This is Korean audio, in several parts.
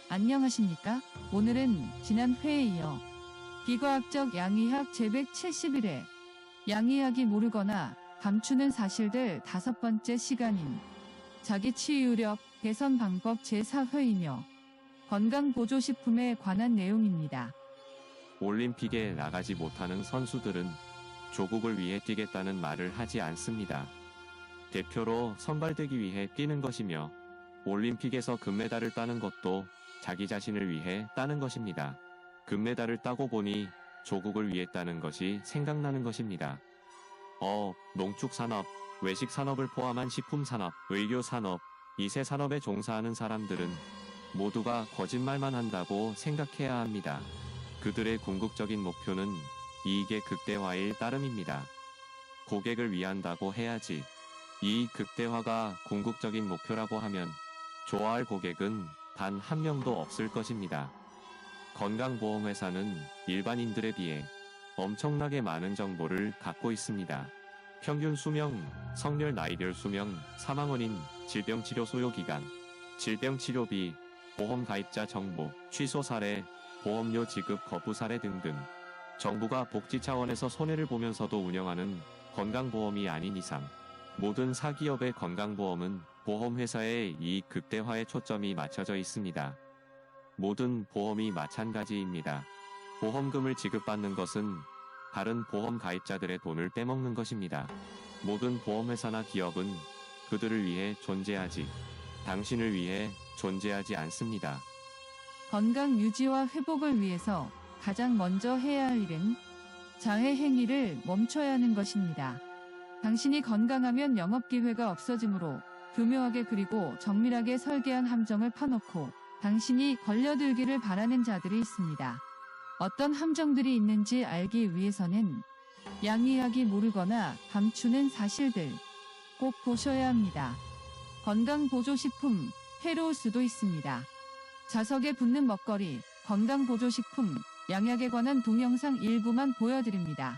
안녕하십니까? 오늘은 지난 회에 이어 비과학적 양의학 제171회 양의학이 모르거나 감추는 사실들 5번째 시간인 자기치유력 개선 방법 제4회이며 건강보조식품에 관한 내용입니다. 올림픽에 나가지 못하는 선수들은 조국을 위해 뛰겠다는 말을 하지 않습니다. 대표로 선발되기 위해 뛰는 것이며 올림픽에서 금메달을 따는 것도 자기 자신을 위해 따는 것입니다. 금메달을 따고 보니 조국을 위해 따는 것이 생각나는 것입니다. 농축산업, 외식산업을 포함한 식품산업, 의료산업, 이 세 산업에 종사하는 사람들은 모두가 거짓말만 한다고 생각해야 합니다. 그들의 궁극적인 목표는 이익의 극대화일 따름입니다. 고객을 위한다고 해야지. 이익 극대화가 궁극적인 목표라고 하면 좋아할 고객은 단 한 명도 없을 것입니다. 건강보험회사는 일반인들에 비해 엄청나게 많은 정보를 갖고 있습니다. 평균 수명, 성별 나이별 수명, 사망원인, 질병치료 소요기간, 질병치료비, 보험 가입자 정보, 취소 사례, 보험료 지급 거부 사례 등등 정부가 복지 차원에서 손해를 보면서도 운영하는 건강보험이 아닌 이상 모든 사기업의 건강보험은 보험회사의 이익 극대화에 초점이 맞춰져 있습니다. 모든 보험이 마찬가지입니다. 보험금을 지급받는 것은 다른 보험 가입자들의 돈을 빼먹는 것입니다. 모든 보험회사나 기업은 그들을 위해 존재하지, 당신을 위해 존재하지 않습니다. 건강 유지와 회복을 위해서 가장 먼저 해야 할 일은 자해 행위를 멈춰야 하는 것입니다. 당신이 건강하면 영업기회가 없어지므로 교묘하게 그리고 정밀하게 설계한 함정을 파놓고 당신이 걸려들기를 바라는 자들이 있습니다. 어떤 함정들이 있는지 알기 위해서는 양의학이 모르거나 감추는 사실들 꼭 보셔야 합니다. 건강보조식품, 해로울 수도 있습니다. 자석에 붙는 먹거리, 건강보조식품, 양약에 관한 동영상 일부만 보여드립니다.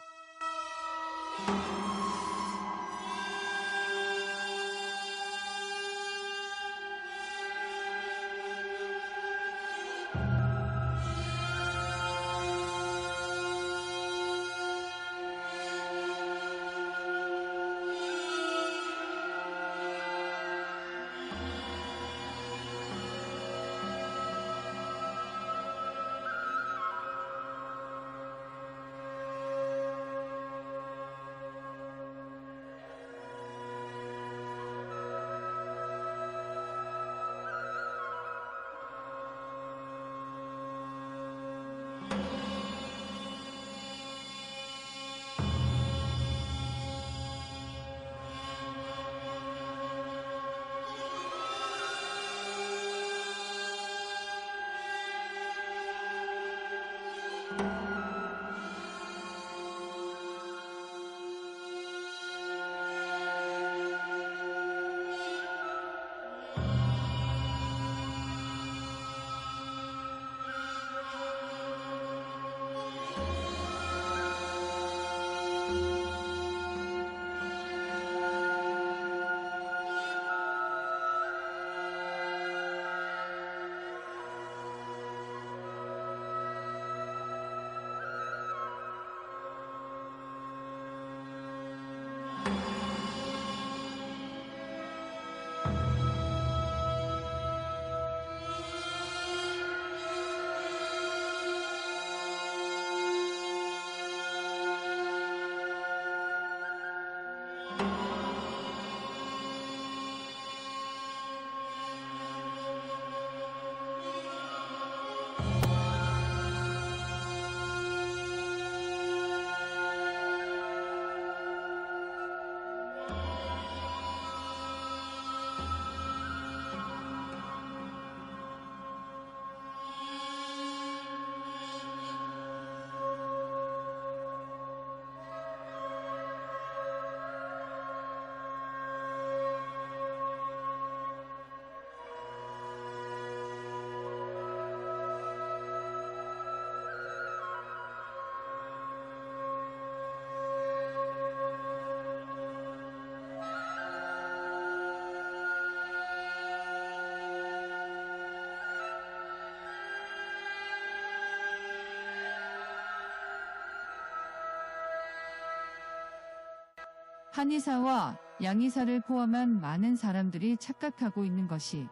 한의사와 양의사를 포함한 많은 사람들이 착각하고 있는 것이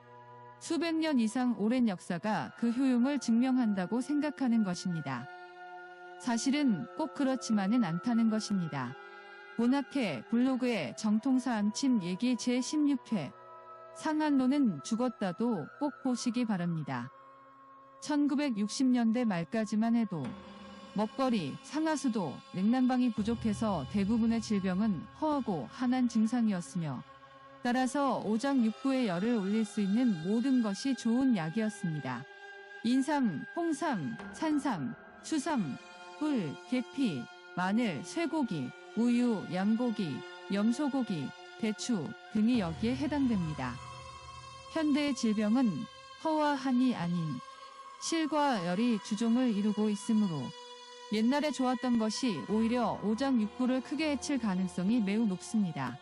수백 년 이상 오랜 역사가 그 효용을 증명한다고 생각하는 것입니다. 사실은 꼭 그렇지만은 않다는 것입니다. 본학회 블로그의 정통사 암침 얘기 제16회 상한로는 죽었다도 꼭 보시기 바랍니다. 1960년대 말까지만 해도 먹거리, 상하수도, 냉난방이 부족해서 대부분의 질병은 허하고 한한 증상이었으며 따라서 오장육부의 열을 올릴 수 있는 모든 것이 좋은 약이었습니다. 인삼, 홍삼, 산삼, 수삼, 꿀, 계피, 마늘, 쇠고기, 우유, 양고기, 염소고기, 대추 등이 여기에 해당됩니다. 현대의 질병은 허와 한이 아닌 실과 열이 주종을 이루고 있으므로 옛날에 좋았던 것이 오히려 오장육부를 크게 해칠 가능성이 매우 높습니다.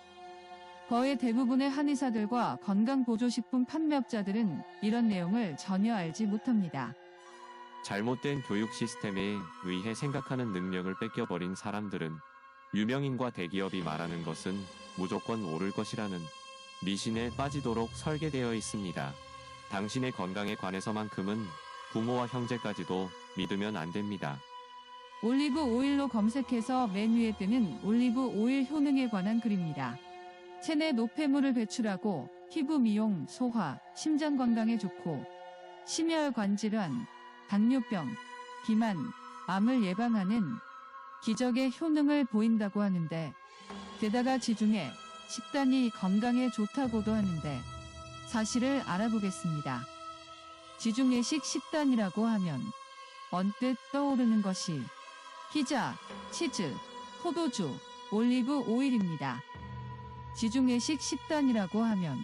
거의 대부분의 한의사들과 건강보조식품 판매업자들은 이런 내용을 전혀 알지 못합니다. 잘못된 교육 시스템에 의해 생각하는 능력을 뺏겨버린 사람들은 유명인과 대기업이 말하는 것은 무조건 옳을 것이라는 미신에 빠지도록 설계되어 있습니다. 당신의 건강에 관해서만큼은 부모와 형제까지도 믿으면 안 됩니다. 올리브 오일로 검색해서 맨 위에 뜨는 올리브 오일 효능에 관한 글입니다. 체내 노폐물을 배출하고 피부 미용, 소화, 심장 건강에 좋고 심혈관 질환, 당뇨병, 비만, 암을 예방하는 기적의 효능을 보인다고 하는데 게다가 지중해 식단이 건강에 좋다고도 하는데 사실을 알아보겠습니다. 지중해식 식단이라고 하면 언뜻 떠오르는 것이 피자, 치즈, 포도주, 올리브 오일입니다. 지중해식 식단이라고 하면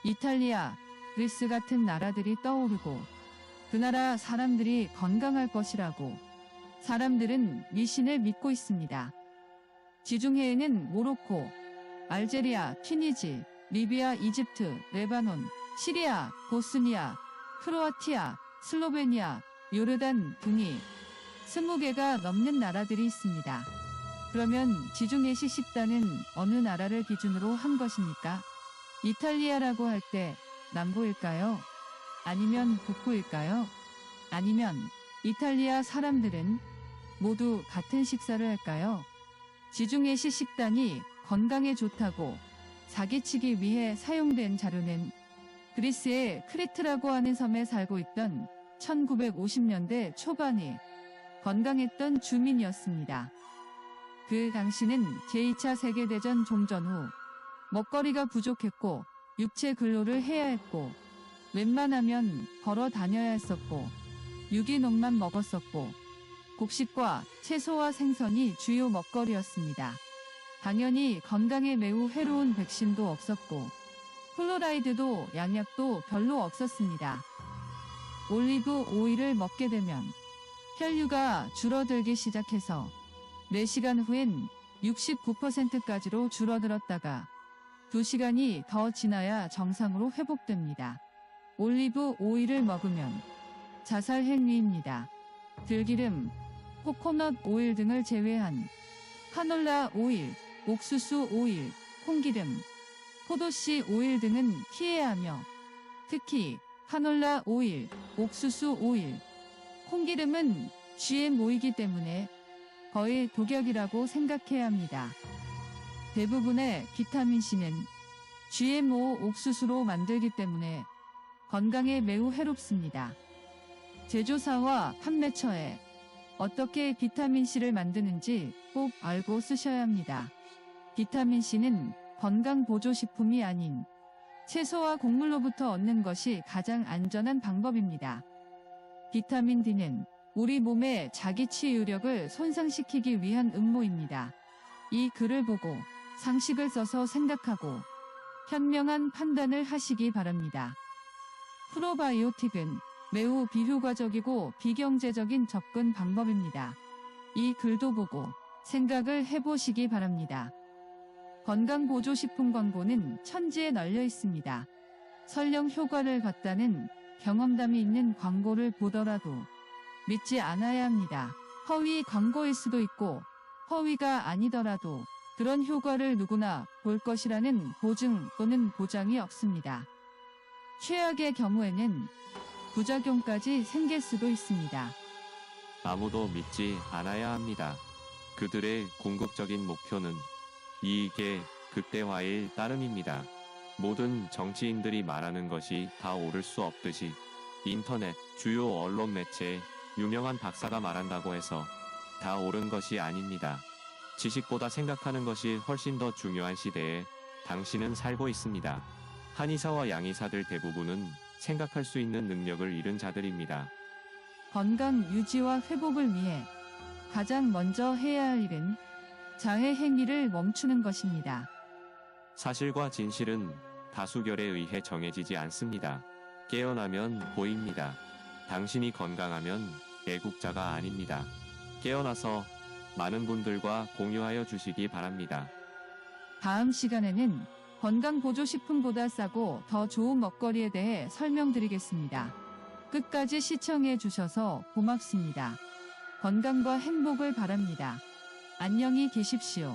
이탈리아, 그리스 같은 나라들이 떠오르고 그 나라 사람들이 건강할 것이라고 사람들은 미신을 믿고 있습니다. 지중해에는 모로코, 알제리아, 튀니지, 리비아, 이집트, 레바논, 시리아, 보스니아, 크로아티아, 슬로베니아, 요르단 등이 20개가 넘는 나라들이 있습니다. 그러면 지중해식 식단은 어느 나라를 기준으로 한 것입니까? 이탈리아라고 할 때 남부일까요? 아니면 북부일까요? 아니면 이탈리아 사람들은 모두 같은 식사를 할까요? 지중해식 식단이 건강에 좋다고 사기치기 위해 사용된 자료는 그리스의 크리트라고 하는 섬에 살고 있던 1950년대 초반에 건강했던 주민이었습니다. 그 당시는 제2차 세계대전 종전 후 먹거리가 부족했고 육체 근로를 해야 했고 웬만하면 걸어 다녀야 했었고 유기농만 먹었었고 곡식과 채소와 생선이 주요 먹거리였습니다. 당연히 건강에 매우 해로운 백신도 없었고 플로라이드도 양약도 별로 없었습니다. 올리브 오일을 먹게 되면 혈류가 줄어들기 시작해서 4시간 후엔 69%까지로 줄어들었다가 2시간이 더 지나야 정상으로 회복됩니다. 올리브 오일을 먹으면 자살 행위입니다. 들기름, 코코넛 오일 등을 제외한 카놀라 오일, 옥수수 오일, 콩기름, 포도씨 오일 등은 피해야 하며 특히 카놀라 오일, 옥수수 오일, 콩기름은 GMO이기 때문에 거의 독약이라고 생각해야 합니다. 대부분의 비타민C는 GMO 옥수수로 만들기 때문에 건강에 매우 해롭습니다. 제조사와 판매처에 어떻게 비타민C를 만드는지 꼭 알고 쓰셔야 합니다. 비타민C는 건강보조식품이 아닌 채소와 곡물로부터 얻는 것이 가장 안전한 방법입니다. 비타민 D는 우리 몸의 자기 치유력을 손상시키기 위한 음모입니다. 이 글을 보고 상식을 써서 생각하고 현명한 판단을 하시기 바랍니다. 프로바이오틱은 매우 비효과적이고 비경제적인 접근 방법입니다. 이 글도 보고 생각을 해보시기 바랍니다. 건강보조식품 광고는 천지에 널려 있습니다. 설령 효과를 봤다는 경험담이 있는 광고를 보더라도 믿지 않아야 합니다. 허위 광고일 수도 있고 허위가 아니더라도 그런 효과를 누구나 볼 것이라는 보증 또는 보장이 없습니다. 최악의 경우에는 부작용까지 생길 수도 있습니다. 아무도 믿지 않아야 합니다. 그들의 궁극적인 목표는 이익의 극대화일 따름입니다. 모든 정치인들이 말하는 것이 다 옳을 수 없듯이 인터넷, 주요 언론 매체, 유명한 박사가 말한다고 해서 다 옳은 것이 아닙니다. 지식보다 생각하는 것이 훨씬 더 중요한 시대에 당신은 살고 있습니다. 한의사와 양의사들 대부분은 생각할 수 있는 능력을 잃은 자들입니다. 건강 유지와 회복을 위해 가장 먼저 해야 할 일은 장애 행위를 멈추는 것입니다. 사실과 진실은 다수결에 의해 정해지지 않습니다. 깨어나면 보입니다. 당신이 건강하면 애국자가 아닙니다. 깨어나서 많은 분들과 공유하여 주시기 바랍니다. 다음 시간에는 건강보조식품보다 싸고 더 좋은 먹거리에 대해 설명드리겠습니다. 끝까지 시청해 주셔서 고맙습니다. 건강과 행복을 바랍니다. 안녕히 계십시오.